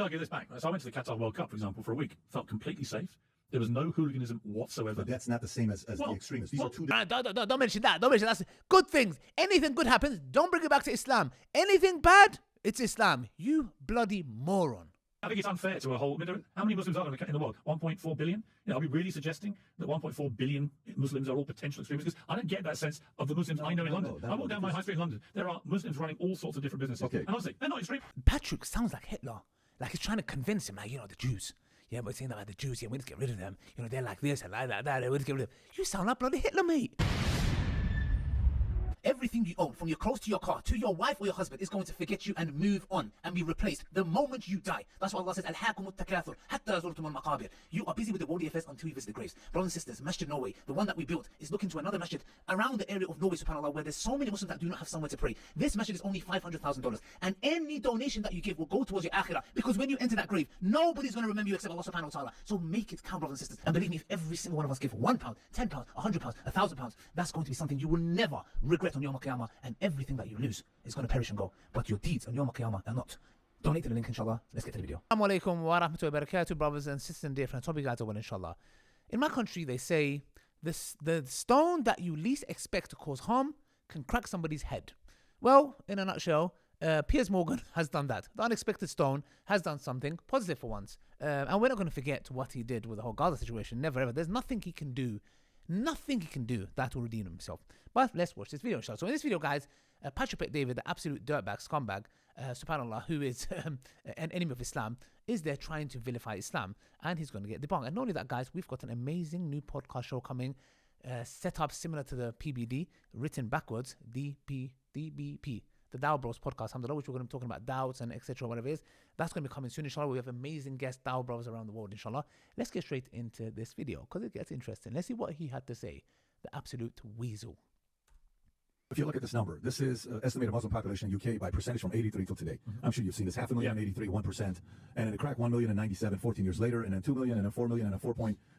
argue this back. So I went to the Qatar World Cup, for example, for a week. Felt completely safe. There was no hooliganism whatsoever. But that's not the same as the extremists. These are two different... Don't mention that. Don't mention that. That's good things. Anything good happens, don't bring it back to Islam. Anything bad, it's Islam. You bloody moron. I think it's unfair to a whole... How many Muslims are there in the world? 1.4 billion? Are we really suggesting that 1.4 billion Muslims are all potential extremists? Because I don't get that sense of the Muslims I know in London. I walk down my high street in London. There are Muslims running all sorts of different businesses. Okay. And honestly, they're not extreme. Patrick sounds like Hitler. Like he's trying to convince him, like, the Jews. Yeah, we're saying about the Jews. Yeah, we need to get rid of them. They're like this and like that. We need to get rid of them. You sound like bloody Hitler, mate. Everything you own, from your clothes to your car, to your wife or your husband, is going to forget you and move on and be replaced the moment you die. That's why Allah says, Al-Hakum al-Takathur, hatta zurtum al-maqabir. You are busy with the worldly affairs until you visit the graves. Brothers and sisters, Masjid Norway, the one that we built, is looking to another masjid around the area of Norway, subhanAllah, where there's so many Muslims that do not have somewhere to pray. This masjid is only $500,000. And any donation that you give will go towards your akhirah. Because when you enter that grave, nobody's going to remember you except Allah subhanahu wa ta'ala. So make it count, brothers and sisters. And believe me, if every single one of us give £1, £10, £100, £1,000, that's going to be something you will never regret on Yawm al-Qiyamah. And everything that you lose is going to perish and go. But your deeds on Yawm al-Qiyamah are not. Donate to the link, inshallah. Let's get to the video. Assalamu alaikum wa rahmatullahi wa barakatuh, brothers and sisters and dear friends. Hope you guys are well, inshallah. In my country, they say the stone that you least expect to cause harm can crack somebody's head. Well, in a nutshell, Piers has done that. The unexpected stone has done something positive for once. And we're not going to forget what he did with the whole Gaza situation. Never ever. There's nothing he can do that will redeem himself. But let's watch this video, inshallah. So in this video, guys, Patrick David, the absolute dirtbag, scumbag, subhanAllah, who is an enemy of Islam, is there trying to vilify Islam, and he's going to get debunked. And not only that, guys, we've got an amazing new podcast show coming, set up similar to the PBD, written backwards, DBP, the Dawah Bros podcast, alhamdulillah, which we're going to be talking about doubts and etc. whatever it is. That's going to be coming soon, inshallah. We have amazing guests, Dawah Bros around the world, inshallah. Let's get straight into this video because it gets interesting. Let's see what he had to say. The absolute weasel. If you look at this number, this is estimated Muslim population in UK by percentage from 83 till today. I'm sure you've seen this. 500,000 in 83, 1%. And then it cracked 1 million in 97, 14 years later. And then 2 million, and then 4 million, and then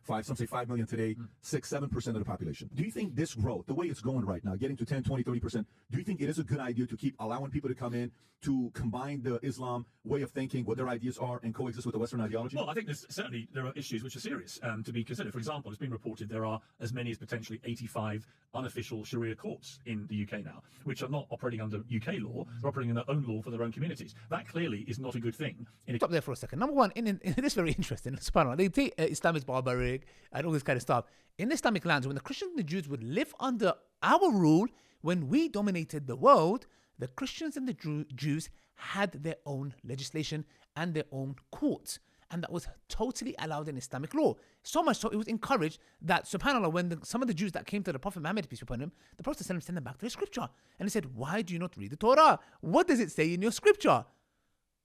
4.5. Some say 5 million today, 6-7% of the population. Do you think this growth, the way it's going right now, getting to 10, 20, 30%, do you think it is a good idea to keep allowing people to come in to combine the Islam way of thinking, what their ideas are, and coexist with the Western ideology? Well, I think there are issues which are serious to be considered. For example, it's been reported there are as many as potentially 85 unofficial Sharia courts in the UK now, which are not operating under UK law, they're operating in their own law for their own communities. That clearly is not a good thing. Stop there for a second. Number one, in this very interesting, subhanAllah, they think Islam is barbaric and all this kind of stuff. In Islamic lands, when the Christians and the Jews would live under our rule, when we dominated the world, the Christians and the Jews had their own legislation and their own courts. And that was totally allowed in Islamic law. So much so, it was encouraged that, subhanAllah, when some of the Jews that came to the Prophet Muhammad, peace be upon him, the Prophet sent them back to the scripture. And he said, why do you not read the Torah? What does it say in your scripture?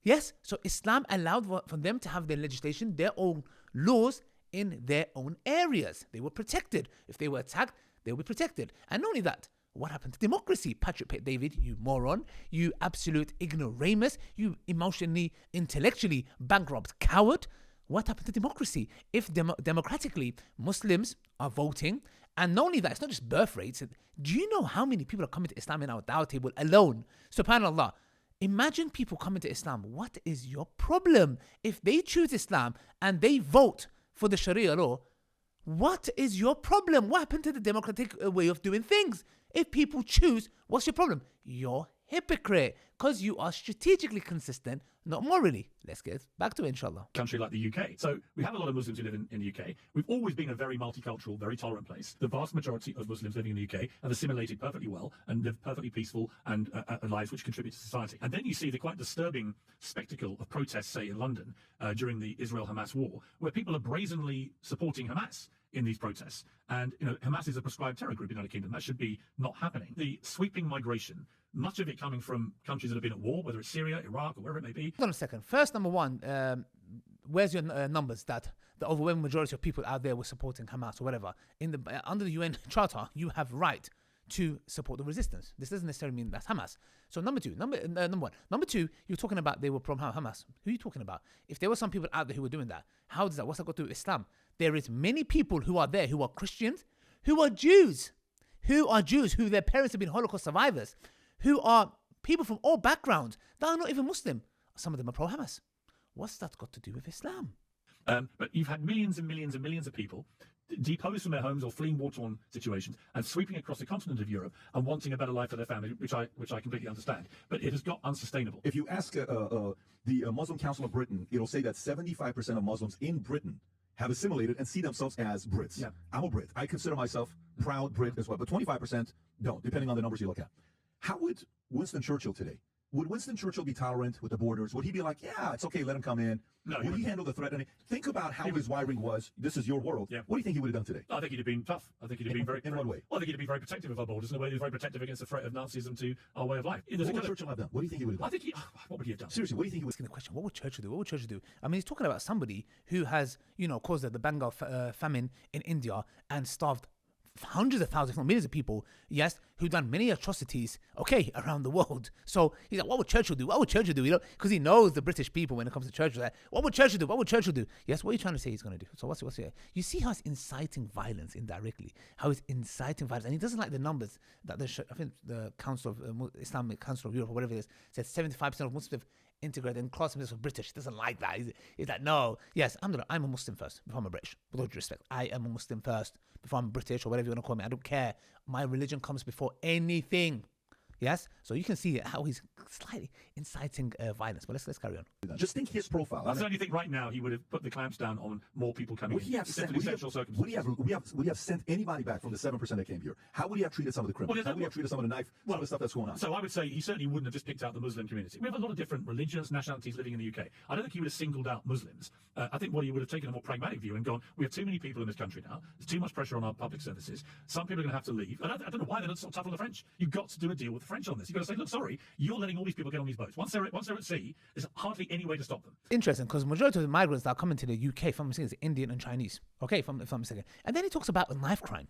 Yes, so Islam allowed for them to have their legislation, their own laws in their own areas. They were protected. If they were attacked, they would be protected. And not only that, what happened to democracy? Patrick Pitt David, you moron, you absolute ignoramus, you emotionally, intellectually bankrupt coward. What happened to democracy? If democratically Muslims are voting, and not only that, it's not just birth rates. Do you know how many people are coming to Islam in our Dawah table alone? SubhanAllah. Imagine people coming to Islam. What is your problem? If they choose Islam and they vote for the Sharia law, what is your problem? What happened to the democratic way of doing things? If people choose, what's your problem? You're hypocrite because you are strategically consistent, not morally. Let's get back to it, inshallah. Country like the UK. So we have a lot of Muslims who live in the UK. We've always been a very multicultural, very tolerant place. The vast majority of Muslims living in the UK have assimilated perfectly well and live perfectly peaceful and lives which contribute to society. And then you see the quite disturbing spectacle of protests, say in London, during the Israel-Hamas war, where people are brazenly supporting Hamas in these protests. And, Hamas is a prescribed terror group in the United Kingdom. That should be not happening. The sweeping migration, much of it coming from countries that have been at war, whether it's Syria, Iraq, or wherever it may be. Hold on a second. First, number one, where's your numbers that the overwhelming majority of people out there were supporting Hamas or whatever? Under the UN Charter, you have right to support the resistance. This doesn't necessarily mean that's Hamas. So number one. Number two, you're talking about they were from Hamas. Who are you talking about? If there were some people out there who were doing that, what's that got to do with Islam? There is many people who are there who are Christians, who are Jews, who their parents have been Holocaust survivors, who are people from all backgrounds that are not even Muslim. Some of them are pro-Hamas. What's that got to do with Islam? But you've had millions and millions and millions of people deposed from their homes or fleeing war-torn situations and sweeping across the continent of Europe and wanting a better life for their family, which I completely understand. But it has got unsustainable. If you ask the Muslim Council of Britain, it'll say that 75% of Muslims in Britain have assimilated and see themselves as Brits. Yeah. I'm a Brit. I consider myself proud Brit as well, but 25% don't, depending on the numbers you look at. How would Winston Churchill today, would Winston Churchill be tolerant with the borders? Would he be like, yeah, it's okay, let him come in? No, would he handle the threat? Think about how his wiring was. This is your world. Yeah. What do you think he would have done today? I think he'd have been tough. I think he'd have been very... In what way? Well, I think he'd have been very protective of our borders in a way he was very protective against the threat of Nazism to our way of life. What would Churchill have done? What do you think he would have done? I think what would he have done? Seriously, what do you think he would Asking the question, what would Churchill do? What would Churchill do? I mean, he's talking about somebody who has, caused the Bengal famine in India and starved hundreds of thousands, if not millions of people, yes, who've done many atrocities, around the world. So he's like, what would Churchill do? What would Churchill do? Because he knows the British people when it comes to Churchill. Like, what would Churchill do? What would Churchill do? Yes, what are you trying to say he's going to do? So what's it? You see how it's inciting violence indirectly, how it's inciting violence. And he doesn't like the numbers that I think the Council of Islamic Council of Europe or whatever it is, said 75% of Muslims have integrated and class themselves as British. He doesn't like that. He's like, no, yes, I'm a Muslim first before I'm a British. With all due respect, I am a Muslim first before I'm British or whatever you want to call me. I don't care. My religion comes before anything. Yes, so you can see how he's slightly inciting violence. But let's carry on. Just think his profile. I certainly think right now he would have put the clamps down on more people coming Would in. he have sent? Would he have sent anybody back from the 7% that came here? How would he have treated some of the criminals? How would he have treated some of the some of the stuff that's going on? So I would say he certainly wouldn't have just picked out the Muslim community. We have a lot of different religions, nationalities living in the UK. I don't think he would have singled out Muslims. I think what he would have taken a more pragmatic view and gone, we have too many people in this country now. There's too much pressure on our public services. Some people are going to have to leave. I don't know why they're not so tough on the French. You've got to do a deal with the French on this. You've got to say, look, sorry, you're letting all these people get on these boats. Once they're at sea, there's hardly any way to stop them. Interesting, because majority of the migrants that are coming to the UK, if I'm mistaken, is Indian and Chinese. Okay, if I'm mistaken. And then he talks about knife crime.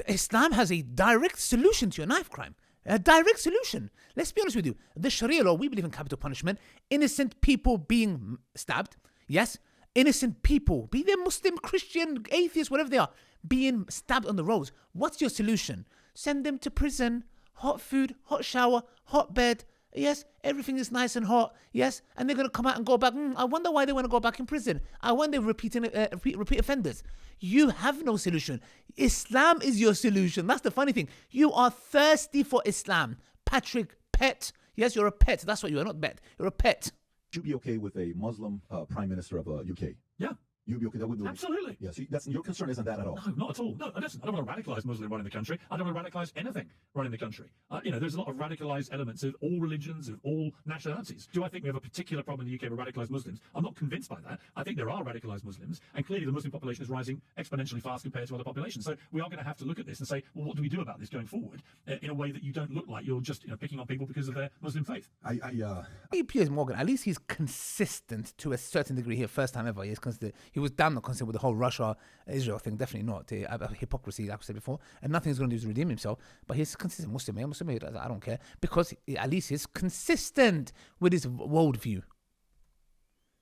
Islam has a direct solution to your knife crime. A direct solution. Let's be honest with you. The Sharia law, we believe in capital punishment. Innocent people being stabbed. Yes. Innocent people, be they Muslim, Christian, atheist, whatever they are, being stabbed on the roads. What's your solution? Send them to prison. Hot food, hot shower, hot bed. Yes, everything is nice and hot. Yes, and they're going to come out and go back. I wonder why they want to go back in prison. I wonder repeat offenders. You have no solution. Islam is your solution. That's the funny thing. You are thirsty for Islam. Patrick, pet. Yes, you're a pet. That's what you are, not bet. You're a pet. Would you be okay with a Muslim prime minister of UK? Yeah. You'd be okay. That would be absolutely. Yeah. So your concern isn't that at all. No, not at all. No, listen, I don't want to radicalise Muslim running the country. I don't want to radicalise anything running the country. There's a lot of radicalised elements of all religions, of all nationalities. Do I think we have a particular problem in the UK with radicalised Muslims? I'm not convinced by that. I think there are radicalised Muslims, and clearly the Muslim population is rising exponentially fast compared to other populations. So we are going to have to look at this and say, well, what do we do about this going forward in a way that you don't look like you're just picking on people because of their Muslim faith? Piers Morgan, at least he's consistent to a certain degree here. First time ever, he was damn not consistent with the whole Russia-Israel thing, definitely not. Hypocrisy, like I said before, and nothing he's going to do is redeem himself. But he's consistent Muslim. I don't care, because at least he's consistent with his worldview.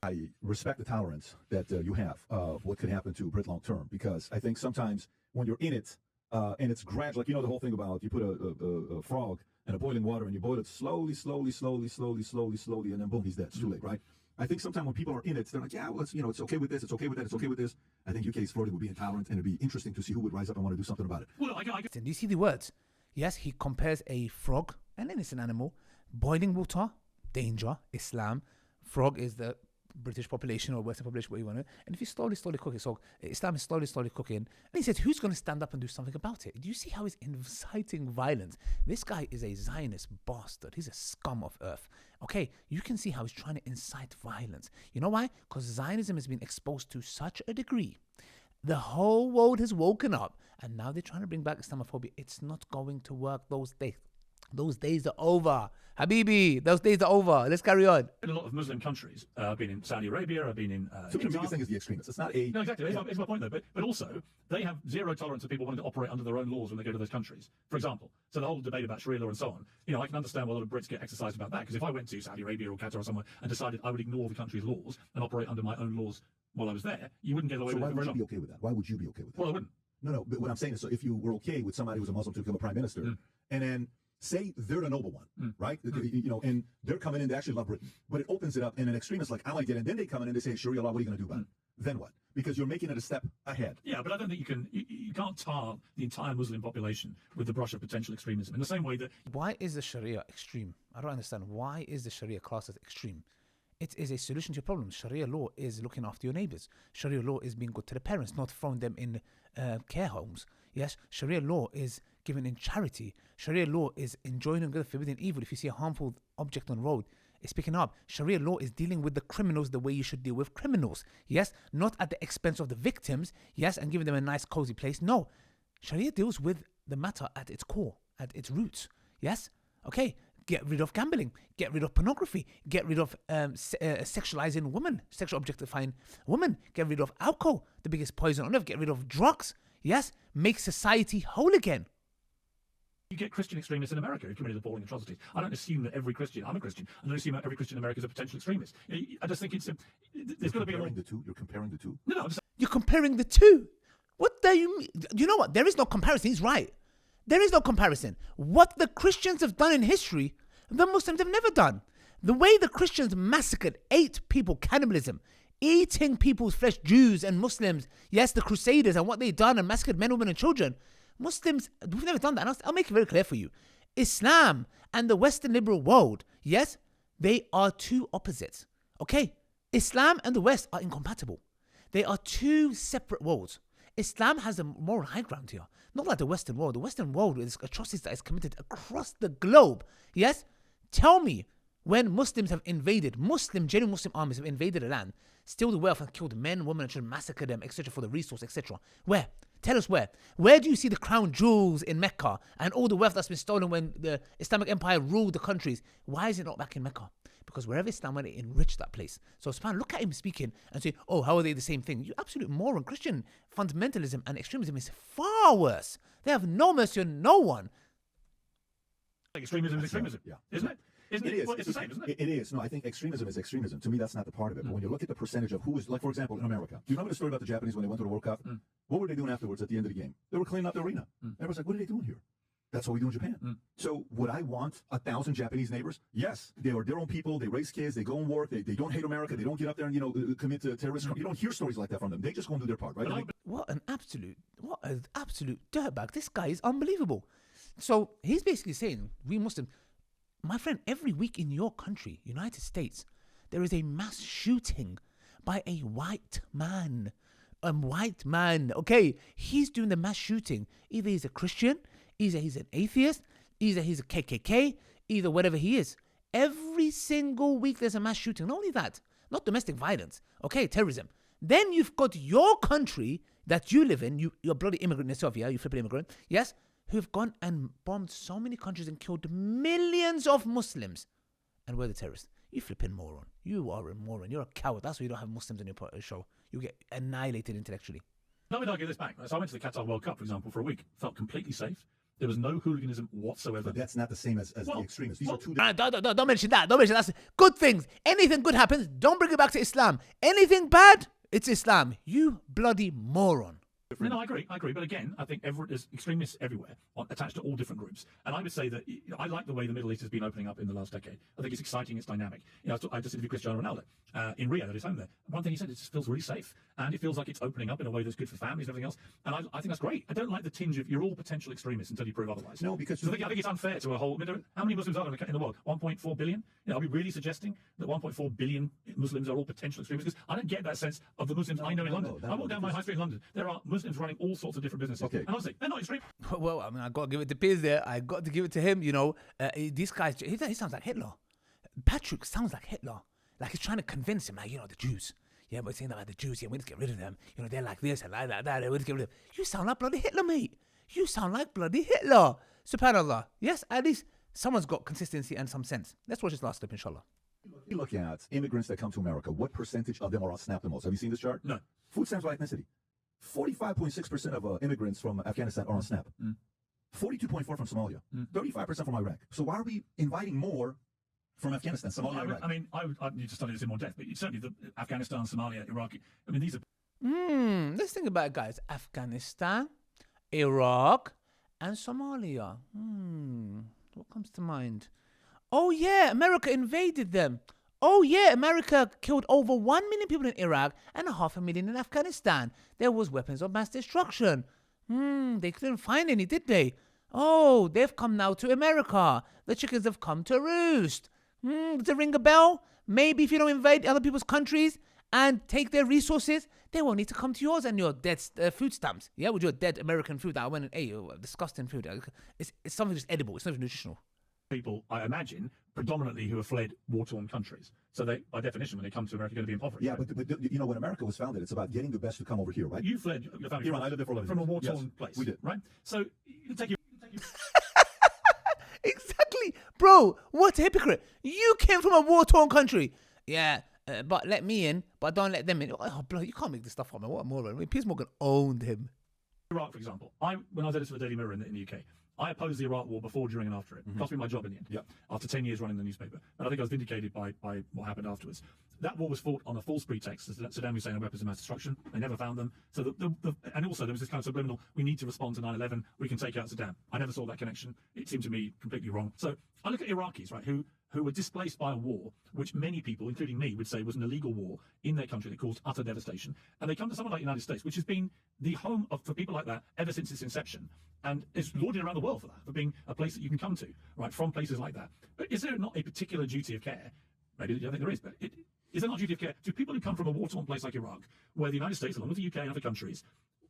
I respect the tolerance that you have of what could happen to Brit long term, because I think sometimes when you're in it and it's gradual, like the whole thing about you put a frog in a boiling water and you boil it slowly, and then boom, he's dead. It's too late, right? I think sometimes when people are in it, they're like, yeah, well, it's okay with this, it's okay with that, it's okay with this. I think UK's flirting with being intolerant, and it'd be interesting to see who would rise up and want to do something about it. Well, I do you see the words? Yes, he compares a frog, an innocent animal, boiling water, danger, Islam. Frog is the British population or Western population, what you want to. And if you slowly cook it, so Islam is slowly cooking. And he says, who's going to stand up and do something about it? Do you see how he's inciting violence? This guy is a Zionist bastard. He's a scum of earth. Okay, you can see how he's trying to incite violence. You know why? Because Zionism has been exposed to such a degree. The whole world has woken up, and now they're trying to bring back Islamophobia. It's not going to work. Those days are over. Habibi, those days are over. Let's carry on. In a lot of Muslim countries, I've been in Saudi Arabia, I've been in so the biggest thing is the extremists. It's not a... No, exactly. It's my point, though. But also, they have zero tolerance of people wanting to operate under their own laws when they go to those countries. For example, so the whole debate about Sharia law and so on, I can understand why a lot of Brits get exercised about that, because if I went to Saudi Arabia or Qatar or somewhere and decided I would ignore the country's laws and operate under my own laws while I was there, you wouldn't get away with it. So why would you be okay with that? Why would you be okay with that? Well, I wouldn't. No, but what I'm saying is, so if you were okay with somebody who's a Muslim to become a prime minister, and then say they're the noble one, right? You know, and they're coming in, they actually love Britain. But it opens it up, and an extremist like, I might get in. Then they come in and they say, Sharia law, what are you going to do about it? Then what? Because you're making it a step ahead. Yeah, but I don't think you can't tar the entire Muslim population with the brush of potential extremism in the same way that... Why is the Sharia extreme? I don't understand. Why is the Sharia classed as extreme? It is a solution to your problems. Sharia law is looking after your neighbors. Sharia law is being good to the parents, not throwing them in care homes. Yes, Sharia law is giving in charity. Sharia law is enjoining good, forbidding evil. If you see a harmful object on the road, it's picking up. Sharia law is dealing with the criminals the way you should deal with criminals. Yes, not at the expense of the victims. Yes, and giving them a nice cozy place. No, Sharia deals with the matter at its core, at its roots. Yes, okay. Get rid of gambling, get rid of pornography, get rid of sexualizing women, sexual objectifying women, get rid of alcohol, the biggest poison on earth, get rid of drugs, yes, make society whole again. You get Christian extremists in America who committed appalling atrocities. I don't assume that every Christian, I'm a Christian, I don't assume that every Christian in America is a potential extremist. I just think there's got to be a... You're comparing the two? No, You're comparing the two? What do you mean? You know what? There is no comparison. He's right. There is no comparison. What the Christians have done in history, the Muslims have never done. The way the Christians massacred, ate people, cannibalism, eating people's flesh, Jews and Muslims, yes, the Crusaders and what they done and massacred men, women and children. Muslims, we've never done that. And I'll make it very clear for you. Islam and the Western liberal world, yes, they are two opposites. Okay? Islam and the West are incompatible. They are two separate worlds. Islam has a moral high ground here. Not like the Western world. The Western world is atrocities that is committed across the globe. Yes? Tell me, when Muslims have invaded, genuine Muslim armies have invaded a land, steal the wealth and killed men, women, and children, massacre them, etc., for the resource, etc. Where? Tell us where. Where do you see the crown jewels in Mecca and all the wealth that's been stolen when the Islamic Empire ruled the countries? Why is it not back in Mecca? Because wherever Islam went, it enriched that place. So Span, look at him speaking and say, oh, how are they the same thing? You absolute moron. Christian fundamentalism and extremism is far worse. They have no mercy on no one. Extremism is extremism, yeah. Isn't it? Isn't it? Well, it's the same, isn't it? It is. No, I think extremism is extremism. To me, that's not the part of it. But when you look at the percentage of who is, like, for example, in America, do you remember the story about the Japanese when they went to the World Cup? What were they doing afterwards at the end of the game? They were cleaning up the arena. Everyone's like, what are they doing here? That's what we do in Japan. So would I want 1,000 Japanese neighbors? Yes. They are their own people. They raise kids. They go and work. They don't hate America. They don't get up there and, commit to terrorist crime. You don't hear stories like that from them. They just go and do their part, right? What an absolute dirtbag. This guy is unbelievable. So he's basically saying, we Muslims, my friend, every week in your country, United States, there is a mass shooting by a white man. A white man, okay? He's doing the mass shooting. Either he's a Christian, either he's an atheist, either he's a KKK, either whatever he is. Every single week there's a mass shooting. Not only that, not domestic violence, okay, terrorism. Then you've got your country that you live in, you're a bloody immigrant yourself, yeah, you flipping immigrant, yes, who've gone and bombed so many countries and killed millions of Muslims. And we're the terrorists. You flipping moron. You are a moron. You're a coward. That's why you don't have Muslims on your show. You get annihilated intellectually. Let me argue this back. So I went to the Qatar World Cup, for example, for a week. Felt completely safe. There was no hooliganism whatsoever. But that's not the same as the extremists. These are two different... Don't mention that. Don't mention that. Good things. Anything good happens, don't bring it back to Islam. Anything bad, it's Islam. You bloody moron. No, I agree. But again, I think there's extremists everywhere, attached to all different groups. And I would say that I like the way the Middle East has been opening up in the last decade. I think it's exciting, it's dynamic. I just interviewed Cristiano Ronaldo in Rio at his home there. One thing he said, it just feels really safe. And it feels like it's opening up in a way that's good for families and everything else. And I think that's great. I don't like the tinge of you're all potential extremists until you prove otherwise. No, because... So I think it's unfair to a whole... how many Muslims are there in the world? 1.4 billion? Are we really suggesting that 1.4 billion Muslims are all potential extremists? Because I don't get that sense of the Muslims I know in London. I walk down my high street in London. There are Muslims running all sorts of different businesses. Okay. And honestly, they're not extreme. Well, I mean, I got to give it to Piers there. I got to give it to him, This guy, he sounds like Hitler. Patrick sounds like Hitler. Like he's trying to convince him, like, the Jews. Yeah, we're saying about the Jews. Yeah, we need to get rid of them. They're like this and like that. We need to get rid of them. You sound like bloody Hitler, mate. You sound like bloody Hitler. SubhanAllah. Yes, at least someone's got consistency and some sense. Let's watch this last clip, inshallah. You look at immigrants that come to America. What percentage of them are on SNAP the most? Have you seen this chart? No. Food stamps by ethnicity. 45.6% of immigrants from Afghanistan are on SNAP. 42.4% from Somalia. 35% from Iraq. So why are we inviting more from Afghanistan, Somalia, Iraq? I mean, I would need to study this in more depth, but certainly the Afghanistan, Somalia, Iraq. I mean, these are... Let's think about it, guys. Afghanistan, Iraq, and Somalia. What comes to mind? Oh yeah, America invaded them. Oh yeah, America killed over 1 million people in Iraq and 500,000 in Afghanistan. There was weapons of mass destruction. They couldn't find any, did they? Oh, they've come now to America. The chickens have come to roost. Does it ring a bell? Maybe if you don't invade other people's countries and take their resources, they won't need to come to yours and your dead food stamps. Yeah, with your dead American food that I went and ate. Disgusting food. It's something just edible. It's not even nutritional. People, I imagine, predominantly who have fled war-torn countries. So they, by definition, when they come to America, are going to be impoverished. Yeah, but you know, when America was founded, it's about getting the best to come over here, right? You fled your family Iran, I lived there for 11 from a years. war-torn Yes, place. we did. Right? So you take your Exactly. Bro, what a hypocrite. You came from a war-torn country. Yeah, but let me in, but don't let them in. Oh, bro, you can't make this stuff up, man. What a moron. I mean, Piers Morgan owned him. Iraq, for example. When I was editor for the Daily Mirror in the UK, I opposed the Iraq War before, during, and after it. Cost me my job in the end. Yep. After 10 years running the newspaper, and I think I was vindicated by what happened afterwards. That war was fought on a false pretext. Saddam Hussein had weapons of mass destruction. They never found them. So and also there was this kind of subliminal: we need to respond to 9/11. We can take out Saddam. I never saw that connection. It seemed to me completely wrong. So I look at Iraqis, right, who were displaced by a war, which many people, including me, would say was an illegal war in their country that caused utter devastation. And they come to someone like the United States, which has been the home for people like that ever since its inception. And it's lauded around the world for that, for being a place that you can come to, right, from places like that. But is there not a particular duty of care? Maybe I think there is, but is there not a duty of care to people who come from a war-torn place like Iraq, where the United States, along with the UK and other countries,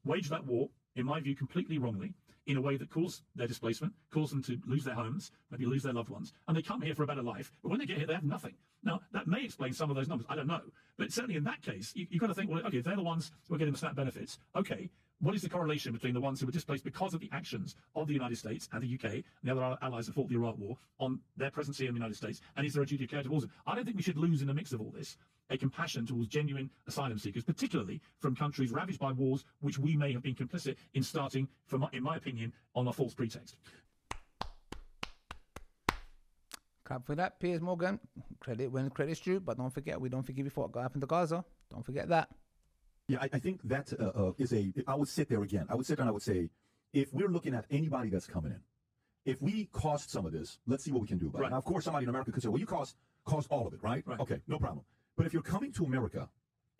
waged that war, in my view, completely wrongly, in a way that caused their displacement, caused them to lose their homes, maybe lose their loved ones, and they come here for a better life, but when they get here, they have nothing. Now, that may explain some of those numbers, I don't know, but certainly in that case, you've got to think, well, okay, if they're the ones who are getting the SNAP benefits, okay, what is the correlation between the ones who were displaced because of the actions of the United States and the UK and the other allies that fought the Iraq War on their presence here in the United States, and is there a duty of care towards them? I don't think we should lose in the mix of all this a compassion towards genuine asylum seekers, particularly from countries ravaged by wars which we may have been complicit in starting, in my opinion, on a false pretext. Clap for that, Piers Morgan. Credit when credit's due, but don't forget, we don't forgive you for what happened to Gaza. Don't forget that. Yeah, I think that I would sit there again. I would sit there and I would say, if we're looking at anybody that's coming in, if we cost some of this, let's see what we can do about it. Now, of course, somebody in America could say, well, you cost all of it, right? Okay, no problem. But if you're coming to America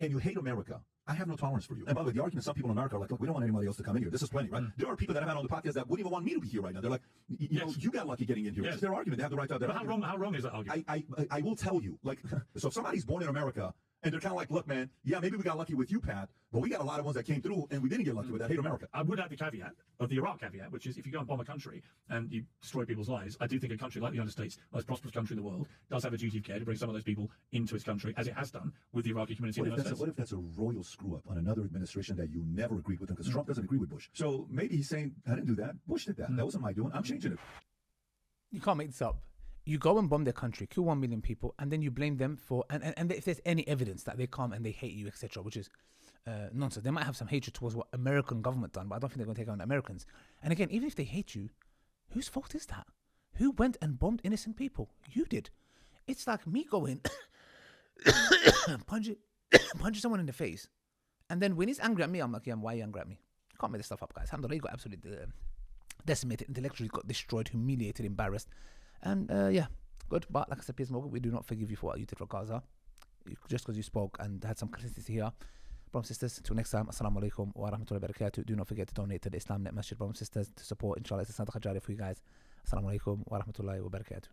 and you hate America, I have no tolerance for you. And by the way, the argument, some people in America are like, look, we don't want anybody else to come in here. This is plenty, right? There are people that I've had on the podcast that wouldn't even want me to be here right now. They're like, you know, you got lucky getting in here. It's their argument. They have the right to have that argument. How wrong is that argument? I will tell you, like, so if somebody's born in America and they're kind of like, look, man, yeah, maybe we got lucky with you, Pat, but we got a lot of ones that came through and we didn't get lucky with that. Hate America. I would add the caveat of the Iraq caveat, which is if you go and bomb a country and you destroy people's lives, I do think a country like the United States, the most prosperous country in the world, does have a duty of care to bring some of those people into its country, as it has done with the Iraqi community in the United States. What if that's a royal screw-up on another administration that you never agreed with? Because Trump doesn't agree with Bush. So maybe he's saying, I didn't do that. Bush did that. That wasn't my doing. I'm changing it. You can't make this up. You go and bomb their country, kill 1 million people, and then you blame them for, and if there's any evidence that they come and they hate you, etc., which is nonsense. They might have some hatred towards what American government done, but I don't think they're going to take on Americans. And again, even if they hate you, whose fault is that? Who went and bombed innocent people? You did. It's like me going, punching someone in the face, and then when he's angry at me, I'm like, yeah, why are you angry at me? You can't make this stuff up, guys. Alhamdulillah, he got absolutely decimated, intellectually got destroyed, humiliated, embarrassed. And yeah, good. But like I said, Piers Morgan, we do not forgive you for what you did for Gaza. Just because you spoke and had some consistency here. Brothers and sisters, until next time, assalamu alaikum wa rahmatullahi wa barakatuh. Do not forget to donate to the Islam Net Masjid, brothers and sisters, to support, inshallah, it's a Sadaqah Jariyah for you guys. Assalamu alaikum wa rahmatullahi wa barakatuh.